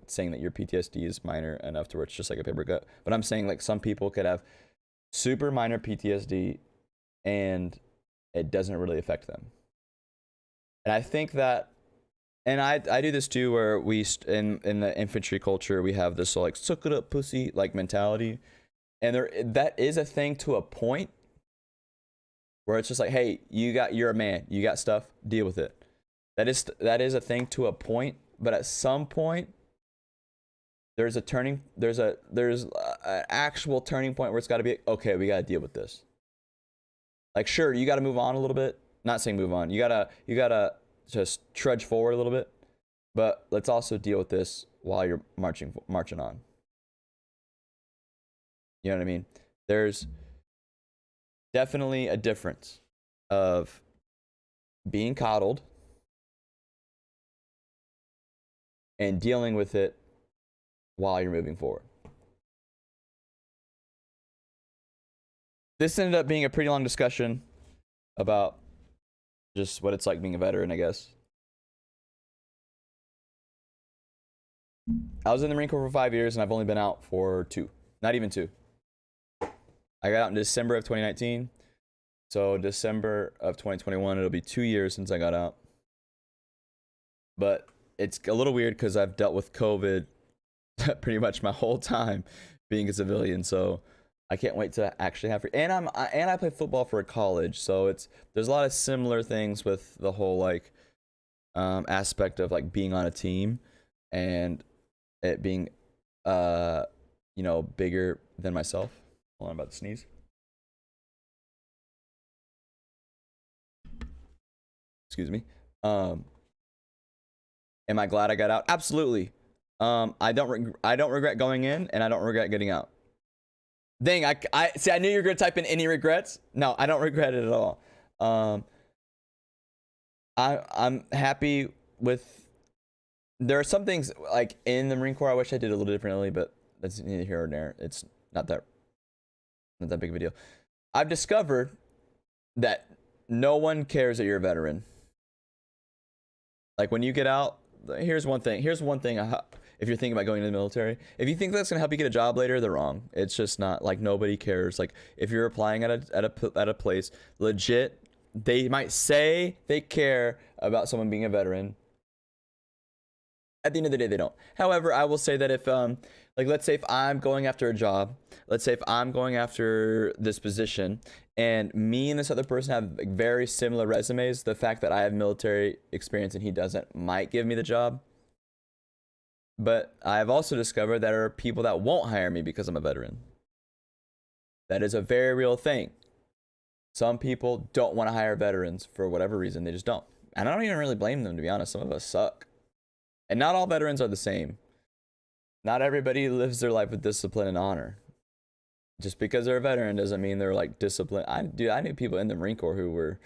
saying that your PTSD is minor enough to where it's just like a paper cut. But I'm saying like some people could have super minor PTSD and it doesn't really affect them. And I think that, and I do this too, where we in the infantry culture we have this like suck it up pussy like mentality, and that is a thing to a point where it's just like, hey, you're a man, you got stuff, deal with it. That is a thing to a point, but at some point there's an actual turning point where it's got to be, okay, we got to deal with this. Like sure, you got to move on a little bit. Not saying move on. You gotta just trudge forward a little bit, but let's also deal with this while you're marching on. You know what I mean? There's definitely a difference of being coddled and dealing with it while you're moving forward. This ended up being a pretty long discussion about just what it's like being a veteran, I guess. I was in the Marine Corps for 5 years and I've only been out for 2. Not even 2. I got out in December of 2019. So December of 2021, it'll be 2 years since I got out. But it's a little weird because I've dealt with COVID pretty much my whole time being a civilian. So I can't wait to actually have free. And I play football for a college, so there's a lot of similar things with the whole like aspect of like being on a team and it being bigger than myself. Hold on, I'm about to sneeze. Excuse me. Am I glad I got out? Absolutely. I don't regret going in, and I don't regret getting out. Dang, I see. I knew you were gonna type in any regrets. No, I don't regret it at all. I'm happy with. There are some things like in the Marine Corps I wish I did a little differently, but that's neither here nor there. It's not that big of a deal. I've discovered that no one cares that you're a veteran. Like when you get out, here's one thing. If you're thinking about going into the military, if you think that's gonna help you get a job later, they're wrong. It's just not. Like nobody cares. Like if you're applying at a place, legit, they might say they care about someone being a veteran. At the end of the day, they don't. However, I will say that if like let's say if I'm going after a job, let's say if I'm going after this position, and me and this other person have like very similar resumes, the fact that I have military experience and he doesn't might give me the job. But I've also discovered that there are people that won't hire me because I'm a veteran. That is a very real thing. Some people don't want to hire veterans for whatever reason. They just don't. And I don't even really blame them, to be honest. Some of us suck. And not all veterans are the same. Not everybody lives their life with discipline and honor. Just because they're a veteran doesn't mean they're like disciplined. I knew people in the Marine Corps who were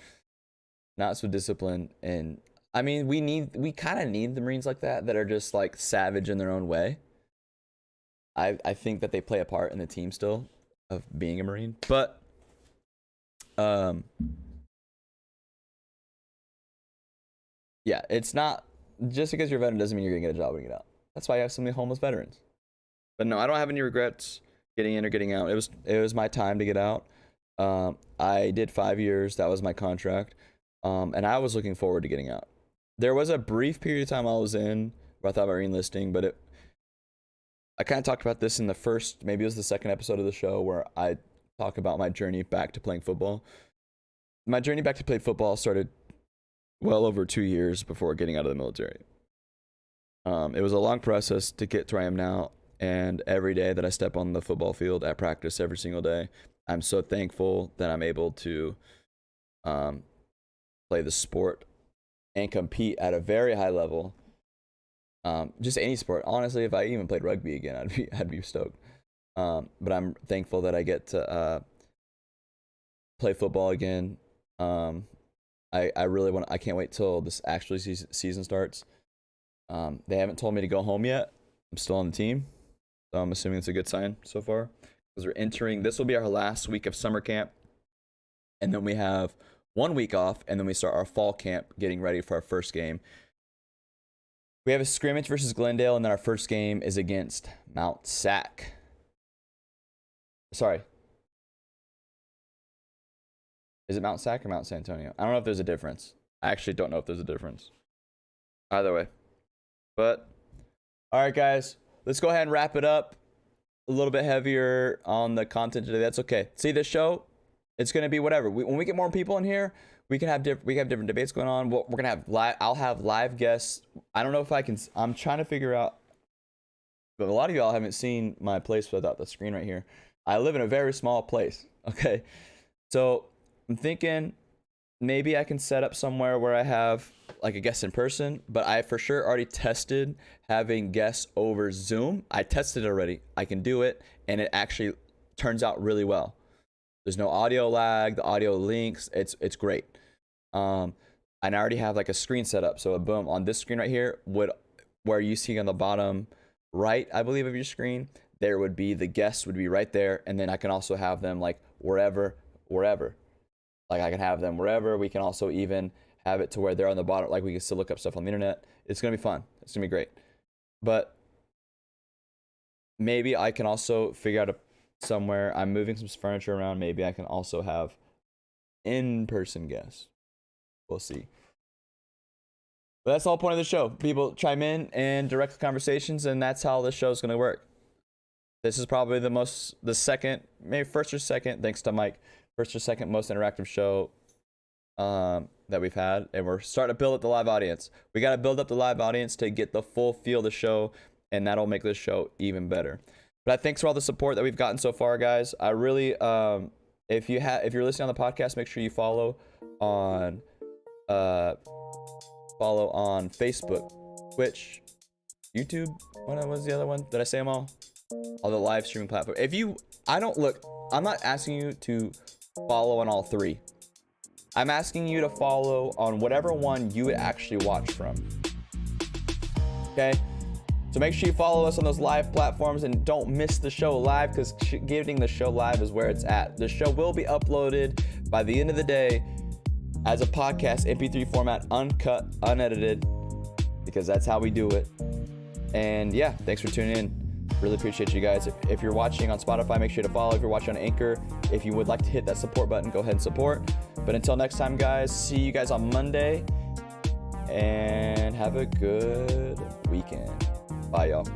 not so disciplined, and I mean, we kind of need the Marines like that are just like savage in their own way. I think that they play a part in the team still of being a Marine, but yeah, it's not just because you're a veteran doesn't mean you're gonna get a job when you get out. That's why I have so many homeless veterans. But no, I don't have any regrets getting in or getting out. It was my time to get out. I did 5 years. That was my contract. And I was looking forward to getting out. There was a brief period of time I was in where I thought about re-enlisting, but I kind of talked about this in the first, maybe it was the second episode of the show, where I talk about my journey back to playing football. My journey back to play football started well over 2 years before getting out of the military. It was a long process to get to where I am now, and every day that I step on the football field at practice every single day, I'm so thankful that I'm able to play the sport and compete at a very high level. Just any sport. Honestly, if I even played rugby again, I'd be stoked. But I'm thankful that I get to play football again. I really want. I can't wait till this actually season starts. They haven't told me to go home yet. I'm still on the team, so I'm assuming it's a good sign so far. Because we're entering. This will be our last week of summer camp, and then we have 1 week off, and then we start our fall camp, getting ready for our first game. We have a scrimmage versus Glendale, and then our first game is against Mount Sac. Sorry. Is it Mount Sac or Mount San Antonio? I don't know if there's a difference. I actually don't know if there's a difference. Either way. But, all right, guys. Let's go ahead and wrap it up. A little bit heavier on the content today. That's okay. See, this show, it's going to be whatever. When we get more people in here, we have different debates going on. We're going to have live. I'll have live guests. I don't know if I can. I'm trying to figure out. But a lot of y'all haven't seen my place without the screen right here. I live in a very small place. Okay. So I'm thinking maybe I can set up somewhere where I have like a guest in person, but I for sure already tested having guests over Zoom. I tested it already. I can do it, and it actually turns out really well. There's no audio lag. The audio links. It's great. And I already have like a screen set up. So boom, on this screen right here, where you see on the bottom right, I believe, of your screen, there would be the guests would be right there, and then I can also have them like wherever. Like I can have them wherever. We can also even have it to where they're on the bottom. Like we can still look up stuff on the internet. It's going to be fun. It's going to be great. But maybe I can also figure out somewhere. I'm moving some furniture around. Maybe I can also have in-person guests. We'll see. But that's the whole point of the show. People chime in and direct the conversations, and that's how this show is going to work. This is probably the second, maybe first or second, thanks to Mike, first or second most interactive show that we've had, and we're starting to build up the live audience. We got to build up the live audience to get the full feel of the show, and that'll make this show even better. But thanks for all the support that we've gotten so far, guys. I really, if you're listening on the podcast, make sure you follow on Facebook, Twitch, YouTube. What was the other one? Did I say them all? All the live streaming platforms. I'm not asking you to follow on all three. I'm asking you to follow on whatever one you would actually watch from. Okay? So make sure you follow us on those live platforms and don't miss the show live, because getting the show live is where it's at. The show will be uploaded by the end of the day as a podcast, MP3 format, uncut, unedited, because that's how we do it. And yeah, thanks for tuning in. Really appreciate you guys. If you're watching on Spotify, make sure to follow. If you're watching on Anchor, if you would like to hit that support button, go ahead and support. But until next time, guys, see you guys on Monday, and have a good weekend. Bye, y'all.